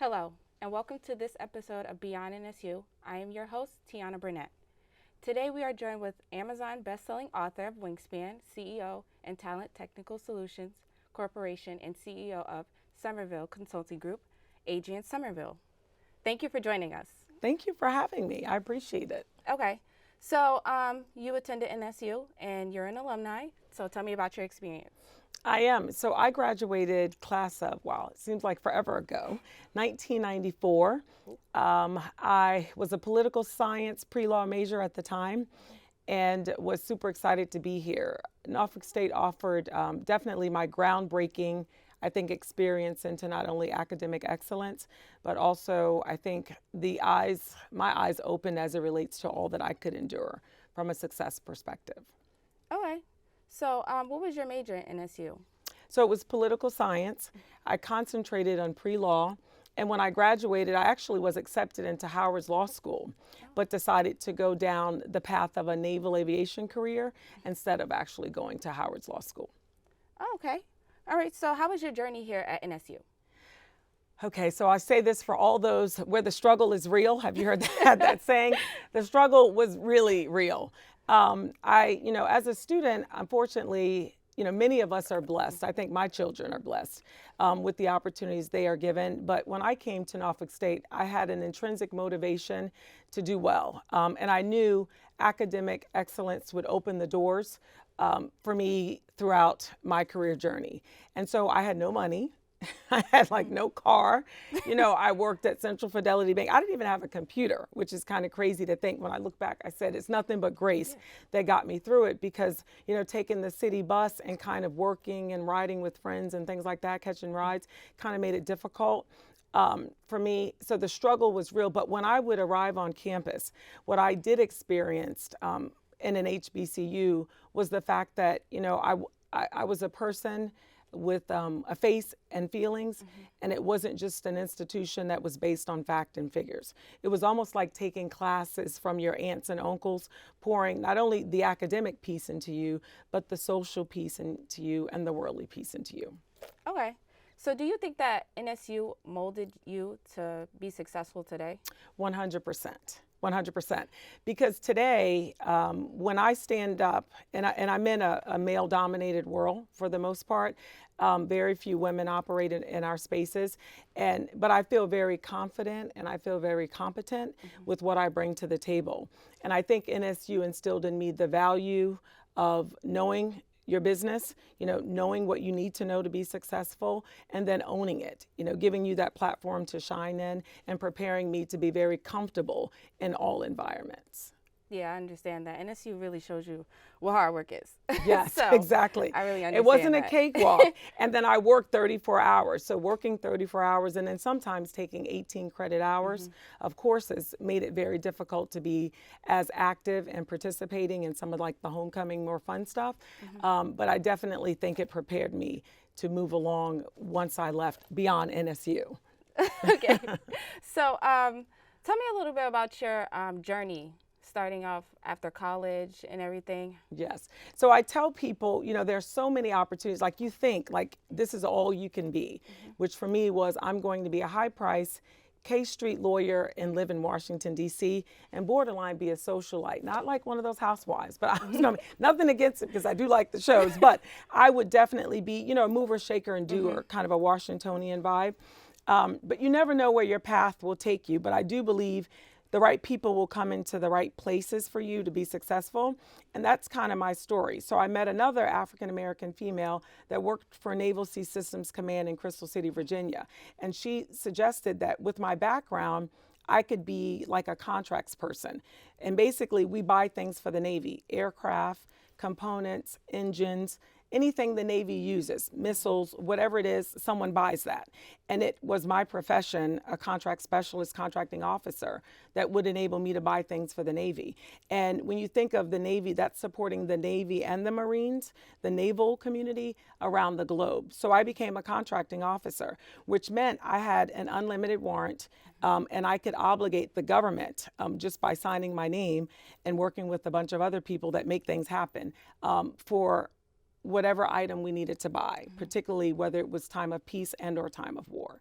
Hello, and welcome to this episode of Beyond NSU. I am your host, Tiana Burnett. Today we are joined with Amazon bestselling author of Wingspan, CEO and Talent Technical Solutions Corporation, and CEO of Somerville Consulting Group, Adrienne Somerville. Thank you for joining us. Thank you for having me. I appreciate it. Okay, so you attended NSU and you're an alumni, so tell me about your experience. I am. So I graduated class of, wow, it seems like forever ago, 1994. I was a political science pre-law major at the time and was super excited to be here. Norfolk State offered definitely my groundbreaking, I think, experience into not only academic excellence, but also I think my eyes opened as it relates to all that I could endure from a success perspective. Okay, so what was your major at NSU? So it was political science. I concentrated on pre-law. And when I graduated, I actually was accepted into Howard's Law School, but decided to go down the path of a naval aviation career instead of actually going to Howard's Law School. Oh, okay. All right, so how was your journey here at NSU? Okay, so I say this for all those where the struggle is real. Have you heard that saying? The struggle was really real. As a student, unfortunately, many of us are blessed. I think my children are blessed with the opportunities they are given. But when I came to Norfolk State, I had an intrinsic motivation to do well. And I knew academic excellence would open the doors for me throughout my career journey. And so I had no money. I had no car. I worked at Central Fidelity Bank. I didn't even have a computer, which is kind of crazy to think. When I look back, I said it's nothing but grace that got me through it because, taking the city bus and kind of working and riding with friends and things like that, catching rides, kind of made it difficult for me. So the struggle was real. But when I would arrive on campus, what I did experience in an HBCU was the fact that, I was a person with a face and feelings, and it wasn't just an institution that was based on fact and figures. It was almost like taking classes from your aunts and uncles, pouring not only the academic piece into you, but the social piece into you and the worldly piece into you. Okay. So do you think that NSU molded you to be successful today? 100%. 100%. Because today, when I stand up, and I'm in a male-dominated world for the most part, very few women operate in our spaces, but I feel very confident and I feel very competent with what I bring to the table. And I think NSU instilled in me the value of knowing your business, knowing what you need to know to be successful, and then owning it, giving you that platform to shine in and preparing me to be very comfortable in all environments. Yeah, I understand that. NSU really shows you what hard work is. Yes, so, exactly. I really understand it wasn't that. a cakewalk. And then I worked 34 hours. So working 34 hours and then sometimes taking 18 credit hours of courses made it very difficult to be as active and participating in some of the homecoming, more fun stuff. But I definitely think it prepared me to move along once I left beyond NSU. Okay. So tell me a little bit about your journey starting off after college and everything. Yes. So I tell people, there's so many opportunities. You think this is all you can be, which for me was I'm going to be a high price K Street lawyer and live in Washington, D.C. and borderline be a socialite. Not like one of those housewives, but I was nothing against it because I do like the shows. But I would definitely be, a mover, shaker, and doer, kind of a Washingtonian vibe. But you never know where your path will take you. But I do believe the right people will come into the right places for you to be successful. And that's kind of my story. So I met another African-American female that worked for Naval Sea Systems Command in Crystal City, Virginia. And she suggested that with my background, I could be like a contracts person. And basically, we buy things for the Navy, aircraft, components, engines, anything the Navy uses, missiles, whatever it is, someone buys that. And it was my profession, a contract specialist, contracting officer, that would enable me to buy things for the Navy. And when you think of the Navy, that's supporting the Navy and the Marines, the naval community around the globe. So I became a contracting officer, which meant I had an unlimited warrant and I could obligate the government just by signing my name and working with a bunch of other people that make things happen for whatever item we needed to buy, particularly whether it was time of peace and or time of war.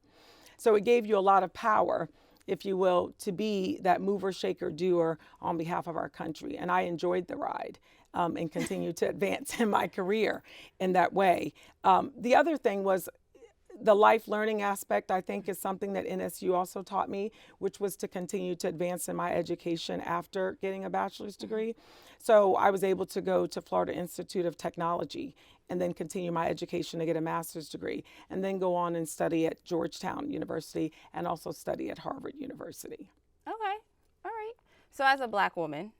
So it gave you a lot of power, if you will, to be that mover, shaker, doer on behalf of our country. And I enjoyed the ride and continue to advance in my career in that way. The other thing was the life learning aspect, I think, is something that NSU also taught me, which was to continue to advance in my education after getting a bachelor's degree. So I was able to go to Florida Institute of Technology and then continue my education to get a master's degree, and then go on and study at Georgetown University and also study at Harvard University. Okay, all right. So as a Black woman,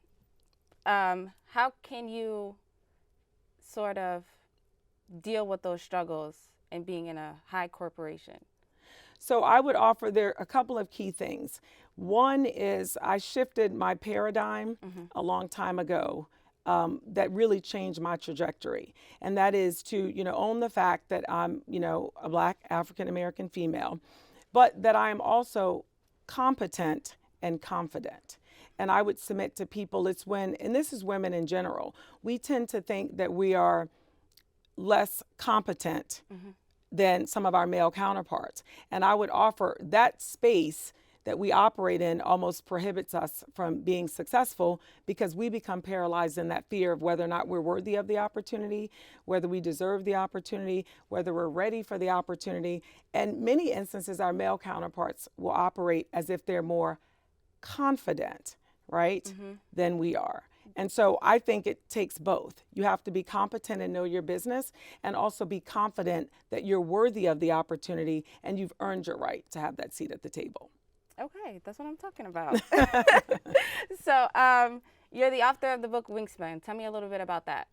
how can you sort of deal with those struggles and being in a high corporation? So I would offer there a couple of key things. One is I shifted my paradigm a long time ago that really changed my trajectory. And that is to, own the fact that I'm, a Black African-American female, but that I am also competent and confident. And I would submit to people, it's when, and this is women in general, we tend to think that we are less competent than some of our male counterparts. And I would offer that space that we operate in almost prohibits us from being successful, because we become paralyzed in that fear of whether or not we're worthy of the opportunity, whether we deserve the opportunity, whether we're ready for the opportunity. And many instances, our male counterparts will operate as if they're more confident, right, than we are. And so I think it takes both. You have to be competent and know your business, and also be confident that you're worthy of the opportunity and you've earned your right to have that seat at the table. Okay, that's what I'm talking about. So you're the author of the book Wingspan. Tell me a little bit about that.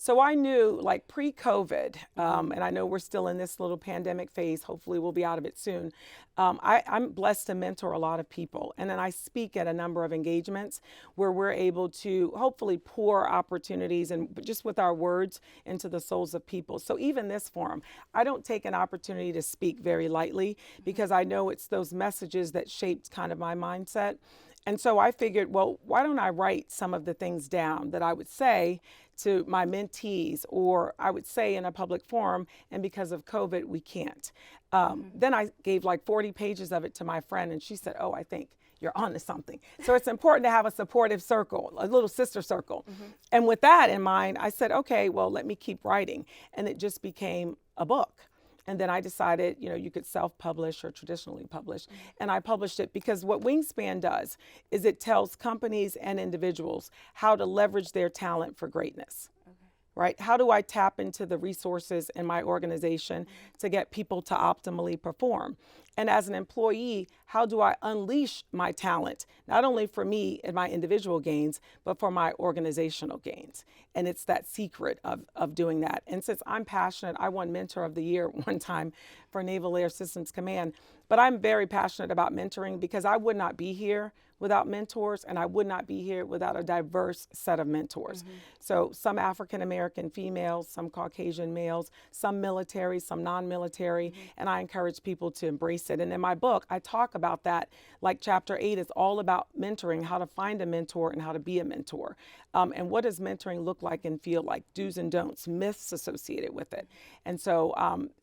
So I knew, like pre-COVID, and I know we're still in this little pandemic phase, hopefully we'll be out of it soon. I'm blessed to mentor a lot of people. And then I speak at a number of engagements where we're able to hopefully pour opportunities and just with our words into the souls of people. So even this forum, I don't take an opportunity to speak very lightly, because I know it's those messages that shaped kind of my mindset. And so I figured, well, why don't I write some of the things down that I would say to my mentees, or I would say in a public forum, and because of COVID, we can't. Then I gave like 40 pages of it to my friend, and she said, oh, I think you're onto something. So it's important to have a supportive circle, a little sister circle. And with that in mind, I said, okay, well, let me keep writing. And it just became a book. And then I decided, you could self-publish or traditionally publish. And I published it because what Wingspan does is it tells companies and individuals how to leverage their talent for greatness. Right? How do I tap into the resources in my organization to get people to optimally perform? And as an employee, how do I unleash my talent, not only for me and my individual gains, but for my organizational gains? And it's that secret of doing that. And since I'm passionate, I won Mentor of the Year one time for Naval Air Systems Command. But I'm very passionate about mentoring, because I would not be here without mentors, and I would not be here without a diverse set of mentors. So some African-American females, some Caucasian males, some military, some non-military, and I encourage people to embrace it. And in my book, I talk about that. Like chapter 8 is all about mentoring, how to find a mentor and how to be a mentor. And what does mentoring look like and feel like, do's and don'ts, myths associated with it. And so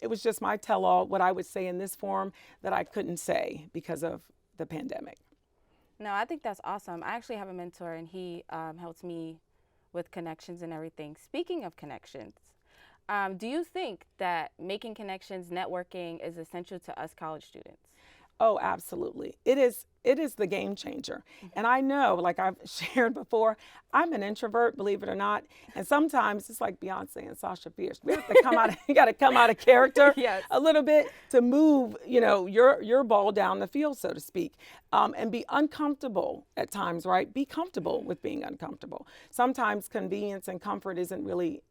it was just my tell-all, what I would say in this forum that I couldn't say because of the pandemic. No, I think that's awesome. I actually have a mentor, and he helps me with connections and everything. Speaking of connections, do you think that making connections, networking is essential to us college students? Oh, absolutely. It is the game changer. And I know, like I've shared before, I'm an introvert, believe it or not. And sometimes it's like Beyonce and Sasha Fierce. We have to come out, you got to come out of character a little bit to move, your ball down the field, so to speak, and be uncomfortable at times, right? Be comfortable with being uncomfortable. Sometimes convenience and comfort isn't really,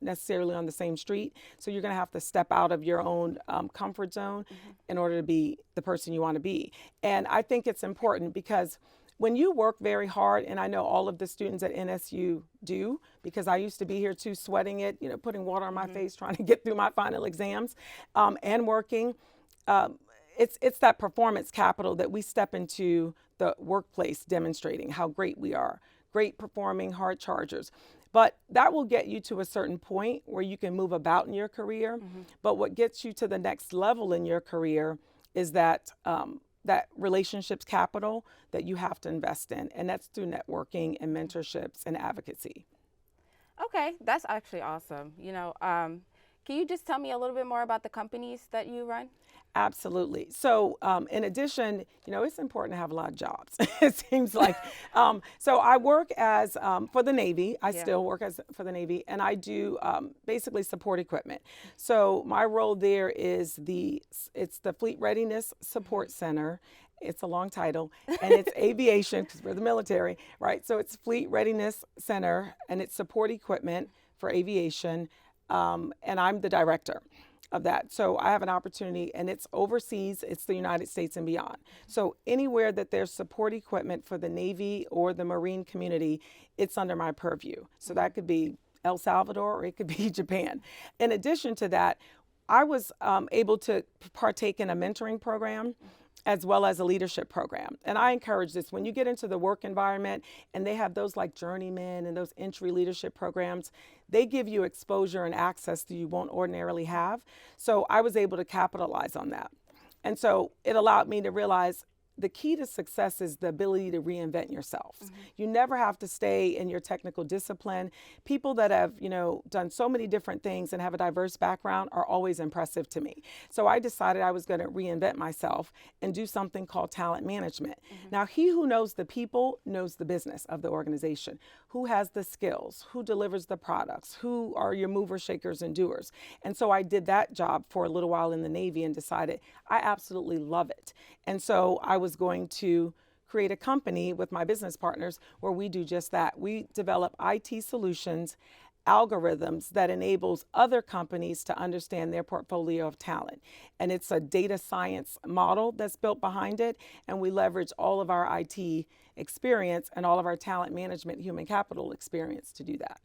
necessarily on the same street. So you're going to have to step out of your own comfort zone in order to be the person you want to be. And I think it's important, because when you work very hard, and I know all of the students at NSU do, because I used to be here too, sweating it, putting water on my face, trying to get through my final exams, and working. It's that performance capital that we step into the workplace demonstrating how great we are, great performing hard chargers. But that will get you to a certain point where you can move about in your career. But what gets you to the next level in your career is that that relationships capital that you have to invest in, and that's through networking and mentorships and advocacy. Okay, that's actually awesome. Can you just tell me a little bit more about the companies that you run? Absolutely. So, in addition, it's important to have a lot of jobs. It seems like. So, I work as for the Navy. I still work as for the Navy, and I do basically support equipment. So, my role there is it's the Fleet Readiness Support Center. It's a long title, and it's aviation because we're the military, right? So, it's Fleet Readiness Center, and it's support equipment for aviation, and I'm the director of that. So I have an opportunity, and it's overseas, it's the United States and beyond. So anywhere that there's support equipment for the Navy or the Marine community, it's under my purview. So that could be El Salvador or it could be Japan. In addition to that, I was able to partake in a mentoring program as well as a leadership program. And I encourage this. When you get into the work environment and they have those like journeymen and those entry leadership programs, they give you exposure and access that you won't ordinarily have. So I was able to capitalize on that. And so it allowed me to realize the key to success is the ability to reinvent yourself. You never have to stay in your technical discipline. People that have, done so many different things and have a diverse background are always impressive to me. So I decided I was going to reinvent myself and do something called talent management. Now, he who knows the people knows the business of the organization. Who has the skills? Who delivers the products? Who are your movers, shakers, and doers? And so I did that job for a little while in the Navy and decided I absolutely love it. And so I was going to create a company with my business partners where we do just that. We develop IT solutions, algorithms that enables other companies to understand their portfolio of talent. And it's a data science model that's built behind it. And we leverage all of our IT experience and all of our talent management, human capital experience to do that.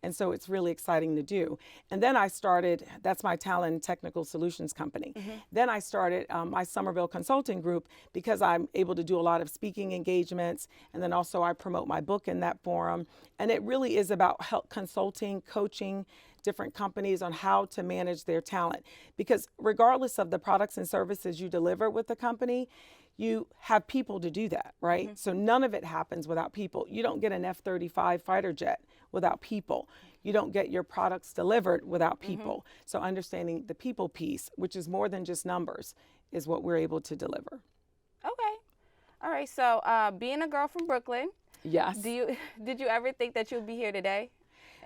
And so it's really exciting to do. And then I started, that's my talent and technical solutions company. Then I started my Somerville consulting group because I'm able to do a lot of speaking engagements. And then also I promote my book in that forum. And it really is about help consulting, coaching different companies on how to manage their talent. Because regardless of the products and services you deliver with the company, you have people to do that, right? So none of it happens without people. You don't get an F-35 fighter jet without people. You don't get your products delivered without people. So understanding the people piece, which is more than just numbers, is what we're able to deliver. Okay. All right. So being a girl from Brooklyn, yes. Did you ever think that you'd be here today?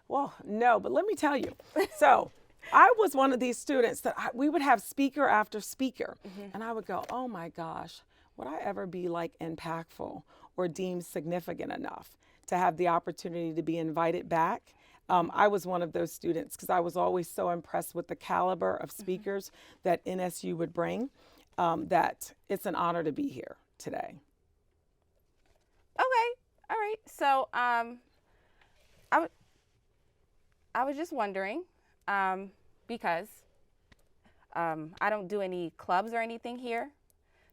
Well, no, but let me tell you. So I was one of these students that we would have speaker after speaker, and I would go, oh my gosh, would I ever be like impactful or deemed significant enough to have the opportunity to be invited back? I was one of those students because I was always so impressed with the caliber of speakers that NSU would bring, that it's an honor to be here today. Okay. All right. So I was just wondering, because I don't do any clubs or anything here.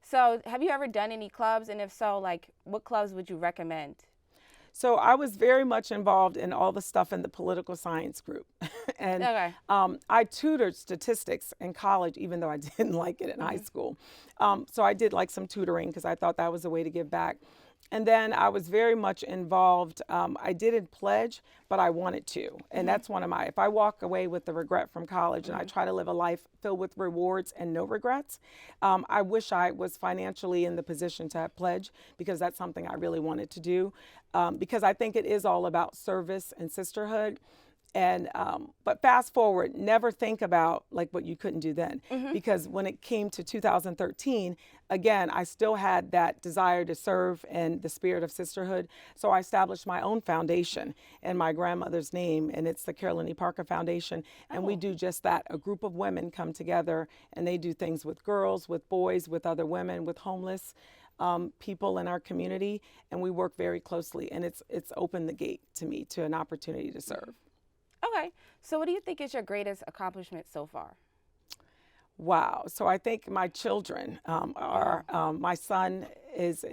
So have you ever done any clubs? And if so, like, what clubs would you recommend? So I was very much involved in all the stuff in the political science group. And Okay. I tutored statistics in college, even though I didn't like it in high school. So I did like some tutoring because I thought that was a way to give back. And then I was very much involved. I didn't pledge, but I wanted to. And that's one of my, if I walk away with the regret from college and I try to live a life filled with rewards and no regrets, I wish I was financially in the position to have pledged, because that's something I really wanted to do. Because I think it is all about service and sisterhood. And but fast forward, never think about like what you couldn't do then, because when it came to 2013, again, I still had that desire to serve and the spirit of sisterhood. So I established my own foundation in my grandmother's name, and it's the Carolyn E. Parker Foundation. And we do just that. A group of women come together and they do things with girls, with boys, with other women, with homeless people in our community, and we work very closely. And it's opened the gate to me to an opportunity to serve. Okay. So what do you think is your greatest accomplishment so far? Wow. So I think my children are, my son is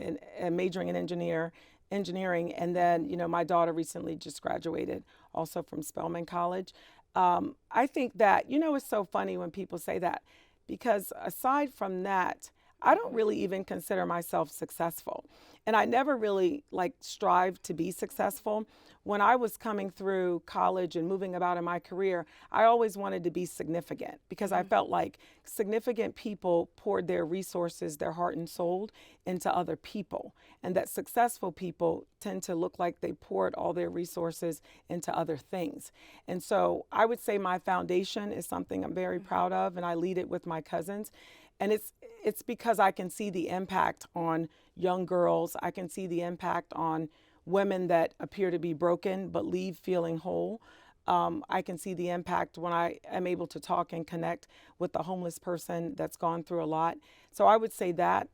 majoring in engineering. And then, my daughter recently just graduated also from Spelman College. I think that, it's so funny when people say that, because aside from that, I don't really even consider myself successful. And I never really strived to be successful. When I was coming through college and moving about in my career, I always wanted to be significant because I felt like significant people poured their resources, their heart and soul into other people. And that successful people tend to look like they poured all their resources into other things. And so I would say my foundation is something I'm very proud of, and I lead it with my cousins. And it's because I can see the impact on young girls. I can see the impact on women that appear to be broken but leave feeling whole. I can see the impact when I am able to talk and connect with the homeless person that's gone through a lot. So I would say that.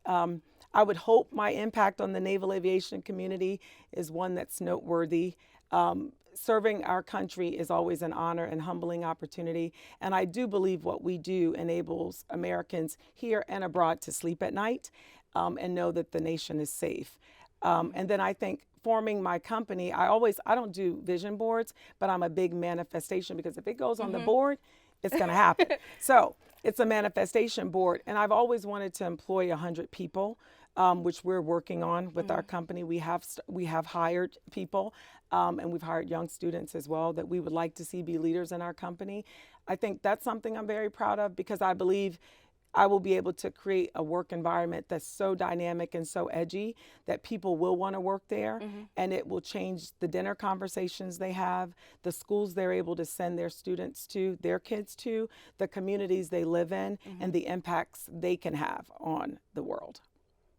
I would hope my impact on the naval aviation community is one that's noteworthy. Serving our country is always an honor and humbling opportunity. And I do believe what we do enables Americans here and abroad to sleep at night and know that the nation is safe. And then I think forming my company, I don't do vision boards, but I'm a big manifestation, because if it goes on the board, it's going to happen. So it's a manifestation board. And I've always wanted to employ 100 people, which we're working on with our company. We have hired people, and we've hired young students as well that we would like to see be leaders in our company. I think that's something I'm very proud of, because I believe I will be able to create a work environment that's so dynamic and so edgy that people will want to work there, and it will change the dinner conversations they have, the schools they're able to send their students to, their kids to, the communities they live in, and the impacts they can have on the world.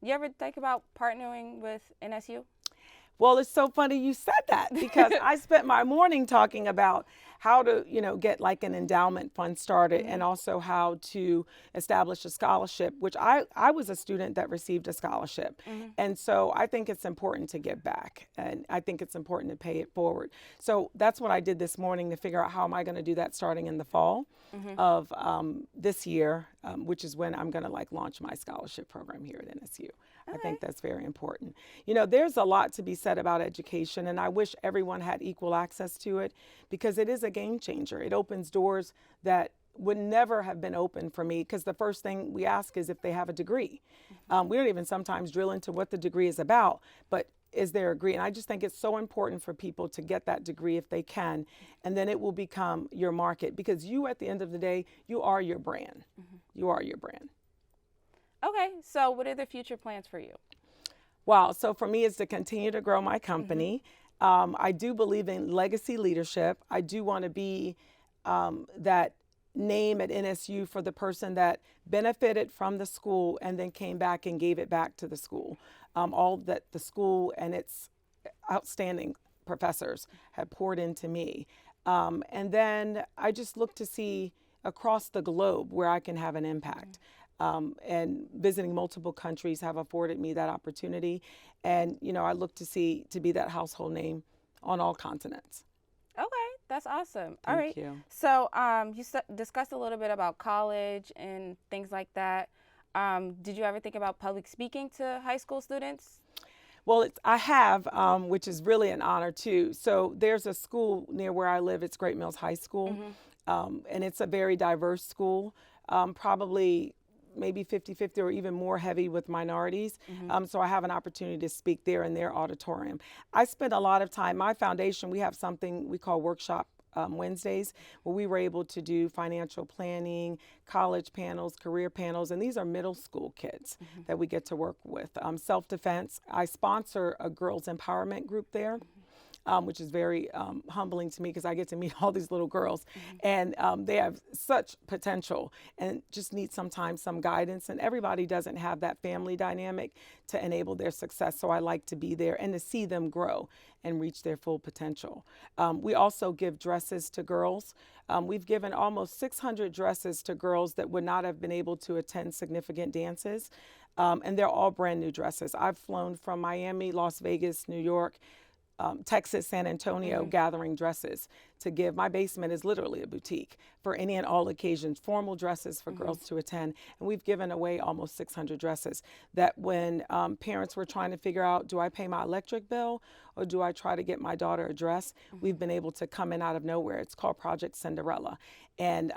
You ever think about partnering with NSU? Well, it's so funny you said that, because I spent my morning talking about how to, get like an endowment fund started, and also how to establish a scholarship, which I was a student that received a scholarship. And so I think it's important to give back, and I think it's important to pay it forward. So that's what I did this morning to figure out how am I going to do that starting in the fall of this year, which is when I'm going to launch my scholarship program here at NSU. I think that's very important. There's a lot to be said about education, and I wish everyone had equal access to it, because it is a game changer. It opens doors that would never have been open for me, because the first thing we ask is if they have a degree. We don't even sometimes drill into what the degree is about, but is there a degree? And I just think it's so important for people to get that degree if they can, and then it will become your market, because you, at the end of the day, you are your brand. You are your brand. Okay, so what are the future plans for you? Wow, so for me, it's to continue to grow my company. I do believe in legacy leadership. I do want to be that name at NSU for the person that benefited from the school and then came back and gave it back to the school. All that the school and its outstanding professors have poured into me. And then I just look to see across the globe where I can have an impact. And visiting multiple countries have afforded me that opportunity. And, I look to be that household name on all continents. Okay, that's awesome. Thank All right. you. So you discussed a little bit about college and things like that. Did you ever think about public speaking to high school students? Well, I have, which is really an honor too. So there's a school near where I live. It's Great Mills High School. And it's a very diverse school, probably maybe 50-50 or even more heavy with minorities. So I have an opportunity to speak there in their auditorium. I spend a lot of time, my foundation, we have something we call Workshop Wednesdays, where we were able to do financial planning, college panels, career panels, and these are middle school kids that we get to work with. Self-defense, I sponsor a girls empowerment group there. Which is very humbling to me, because I get to meet all these little girls, and they have such potential and just need sometimes some guidance, and everybody doesn't have that family dynamic to enable their success. So I like to be there and to see them grow and reach their full potential. We also give dresses to girls. We've given almost 600 dresses to girls that would not have been able to attend significant dances, and they're all brand new dresses. I've flown from Miami, Las Vegas, New York, Texas, San Antonio, gathering dresses to give. My basement is literally a boutique for any and all occasions, formal dresses for girls to attend. And we've given away almost 600 dresses that when parents were trying to figure out, do I pay my electric bill or do I try to get my daughter a dress? We've been able to come in out of nowhere. It's called Project Cinderella. And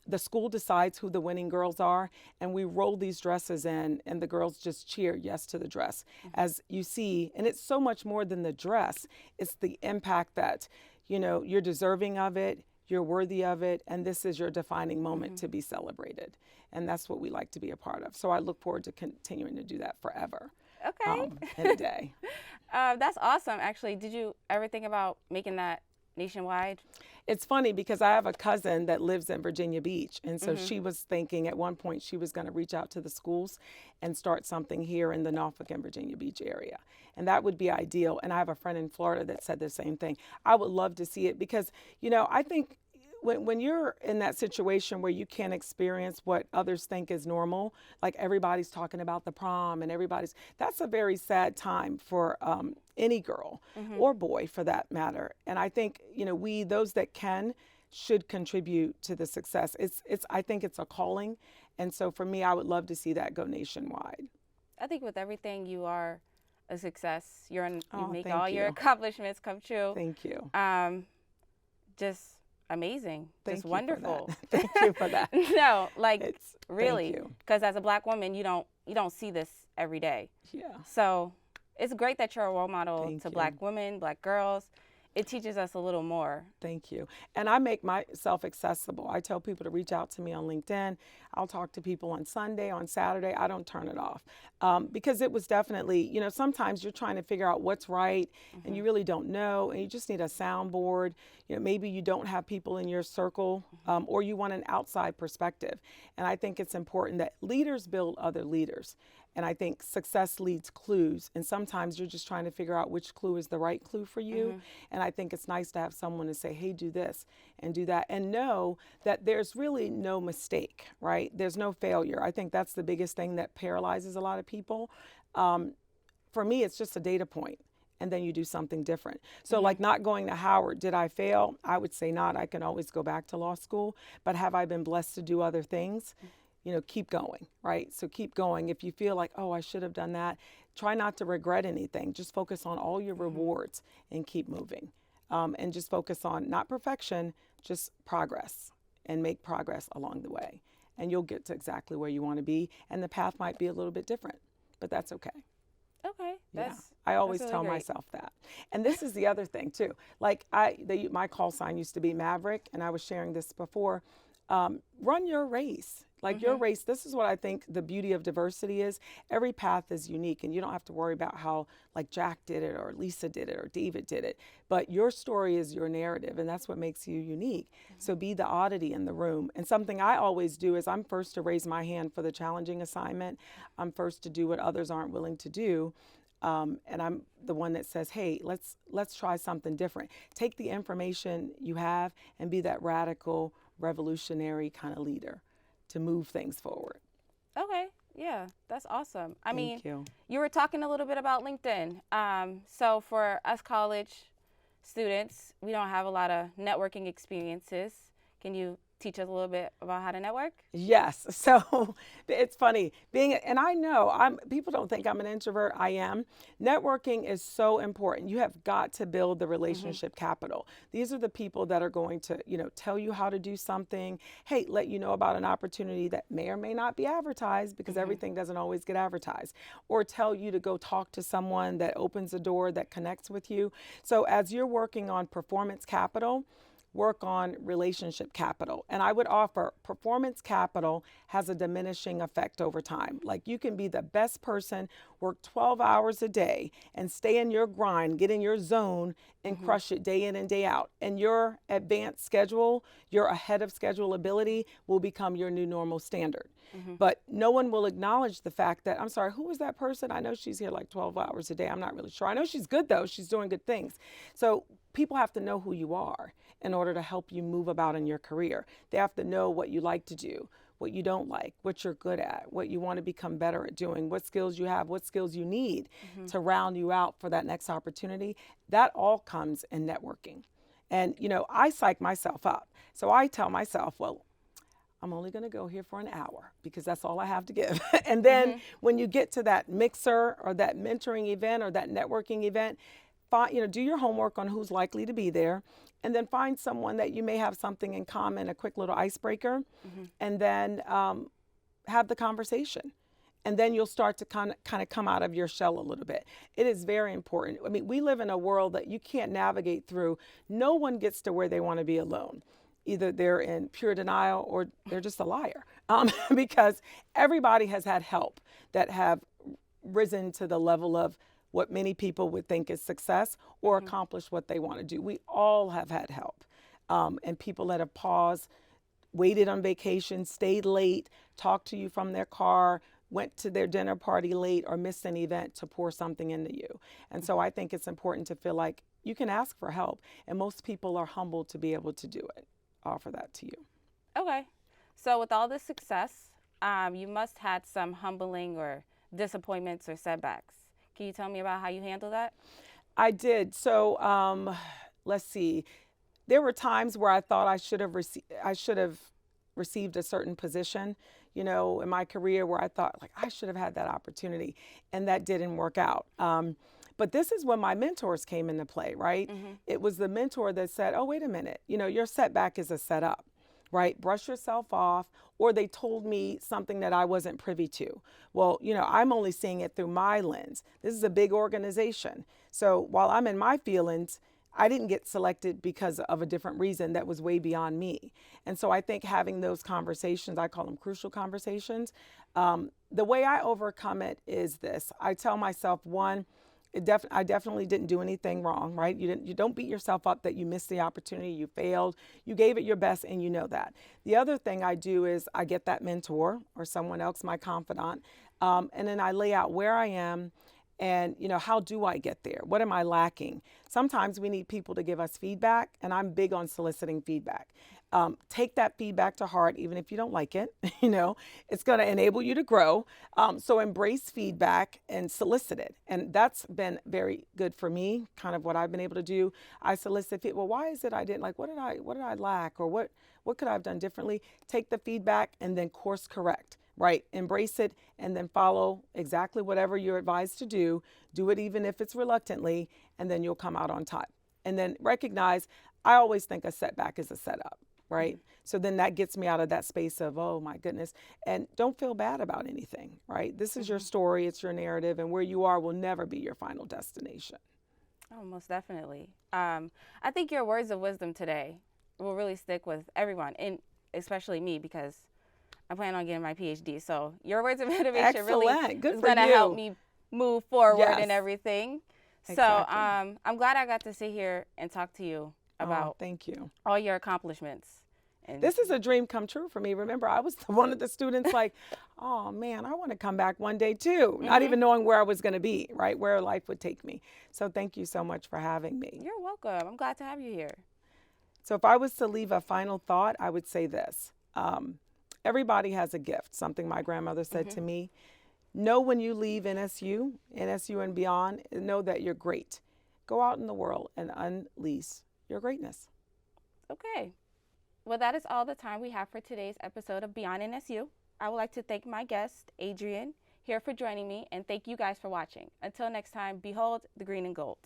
the school decides who the winning girls are, and we roll these dresses in, and the girls just cheer yes to the dress. As you see, and it's so much more than the dress. It's the impact that, you're deserving of it, you're worthy of it, and this is your defining moment to be celebrated. And that's what we like to be a part of. So I look forward to continuing to do that forever. Okay. In a day. That's awesome, actually. Did you ever think about making that nationwide? It's funny because I have a cousin that lives in Virginia Beach. And so she was thinking at one point she was going to reach out to the schools and start something here in the Norfolk and Virginia Beach area. And that would be ideal. And I have a friend in Florida that said the same thing. I would love to see it because, I think when you're in that situation where you can't experience what others think is normal, like everybody's talking about the prom and that's a very sad time for any girl or boy for that matter. And I think, those that can should contribute to the success. I think it's a calling. And so for me, I would love to see that go nationwide. I think with everything, you are a success. You make thank all you. your accomplishments come true. Thank you. Just amazing. Thank just you wonderful. For that. Thank you for that. No, like really, thank you. because as a Black woman, you don't see this every day. Yeah. So it's great that you're a role model Thank to you. Black women, Black girls. It teaches us a little more. Thank you. And I make myself accessible. I tell people to reach out to me on LinkedIn. I'll talk to people on Sunday, on Saturday. I don't turn it off because it was definitely, sometimes you're trying to figure out what's right and you really don't know and you just need a soundboard. Maybe you don't have people in your circle or you want an outside perspective. And I think it's important that leaders build other leaders. And I think success leads clues. And sometimes you're just trying to figure out which clue is the right clue for you. And I think it's nice to have someone to say, hey, do this and do that. And know that there's really no mistake, right? There's no failure. I think that's the biggest thing that paralyzes a lot of people. For me, it's just a data point. And then you do something different. So like not going to Howard, did I fail? I would say not. I can always go back to law school. But have I been blessed to do other things? Keep going, right? So keep going. If you feel like, oh, I should have done that, try not to regret anything. Just focus on all your rewards and keep moving. And just focus on not perfection, just progress and make progress along the way. And you'll get to exactly where you want to be. And the path might be a little bit different, but that's okay. Okay. I always really tell great. myself that. And this is the other thing too. Like my call sign used to be Maverick, and I was sharing this before. Run your race. Like your race, this is what I think the beauty of diversity is. Every path is unique and you don't have to worry about how like Jack did it or Lisa did it or David did it. But your story is your narrative and that's what makes you unique. So be the oddity in the room. And something I always do is I'm first to raise my hand for the challenging assignment. I'm first to do what others aren't willing to do. And I'm the one that says, hey, let's try something different. Take the information you have and be that radical, revolutionary kind of leader to move things forward. Okay. Yeah, that's awesome. I mean, you. You were talking a little bit about LinkedIn. So for us college students, we don't have a lot of networking experiences. Can you teach us a little bit about how to network? Yes. So it's funny and I know people don't think I'm an introvert. I am. Networking is so important. You have got to build the relationship capital. These are the people that are going to, tell you how to do something. Hey, let you know about an opportunity that may or may not be advertised because everything doesn't always get advertised, or tell you to go talk to someone that opens a door that connects with you. So as you're working on performance capital, work on relationship capital. And I would offer performance capital has a diminishing effect over time. Like you can be the best person, work 12 hours a day and stay in your grind, get in your zone and crush it day in and day out. And your advanced schedule, your ahead of schedule ability will become your new normal standard. But no one will acknowledge the fact that, I'm sorry, who is that person? I know she's here like 12 hours a day. I'm not really sure. I know she's good though. She's doing good things. So people have to know who you are in order to help you move about in your career. They have to know what you like to do, what you don't like, what you're good at, what you want to become better at doing, what skills you have, what skills you need to round you out for that next opportunity. That all comes in networking. And, I psych myself up. So I tell myself, well, I'm only going to go here for an hour because that's all I have to give. And then when you get to that mixer or that mentoring event or that networking event, do your homework on who's likely to be there, and then find someone that you may have something in common, a quick little icebreaker, and then have the conversation. And then you'll start to kind of come out of your shell a little bit. It is very important. I mean, we live in a world that you can't navigate through. No one gets to where they want to be alone. Either they're in pure denial or they're just a liar, because everybody has had help that have risen to the level of what many people would think is success or accomplish what they want to do. We all have had help, and people that have paused, waited on vacation, stayed late, talked to you from their car, went to their dinner party late, or missed an event to pour something into you. And so I think it's important to feel like you can ask for help, and most people are humbled to be able to do it, offer that to you. Okay. So with all this success, you must had some humbling or disappointments or setbacks. Can you tell me about how you handle that? I did. So let's see. There were times where I thought I should have received a certain position, in my career, where I thought like I should have had that opportunity, and that didn't work out. But this is when my mentors came into play, right? It was the mentor that said, oh, wait a minute, your setback is a setup, right? Brush yourself off. Or they told me something that I wasn't privy to. Well, I'm only seeing it through my lens. This is a big organization. So while I'm in my feelings, I didn't get selected because of a different reason that was way beyond me. And so I think having those conversations, I call them crucial conversations. The way I overcome it is this. I tell myself, one, I definitely didn't do anything wrong, right? You don't beat yourself up that you missed the opportunity, you failed, you gave it your best, and you know that. The other thing I do is I get that mentor or someone else, my confidant, and then I lay out where I am and, how do I get there? What am I lacking? Sometimes we need people to give us feedback, and I'm big on soliciting feedback. Take that feedback to heart, even if you don't like it, it's going to enable you to grow. So embrace feedback and solicit it. And that's been very good for me, kind of what I've been able to do. I solicit it. Well, why is it I didn't like, what did I lack? Or what could I have done differently? Take the feedback and then course correct, right? Embrace it and then follow exactly whatever you're advised to do. Do it even if it's reluctantly, and then you'll come out on top. And then recognize, I always think a setback is a setup. Right? So then that gets me out of that space of, oh my goodness, and don't feel bad about anything, right? This is your story, it's your narrative, and where you are will never be your final destination. Oh, most definitely. I think your words of wisdom today will really stick with everyone, and especially me, because I plan on getting my PhD. So your words of motivation really is going to help me move forward and everything. Exactly. So I'm glad I got to sit here and talk to you about thank you. All your accomplishments. And this is a dream come true for me. Remember, I was one of the students like, oh man, I want to come back one day too, not even knowing where I was going to be, right? Where life would take me. So thank you so much for having me. You're welcome. I'm glad to have you here. So if I was to leave a final thought, I would say this. Everybody has a gift, something my grandmother said to me. Know when you leave NSU and beyond, know that you're great. Go out in the world and unleash your greatness. Okay. Well, that is all the time we have for today's episode of Beyond NSU. I would like to thank my guest, Adrienne, here for joining me, and thank you guys for watching. Until next time, behold the green and gold.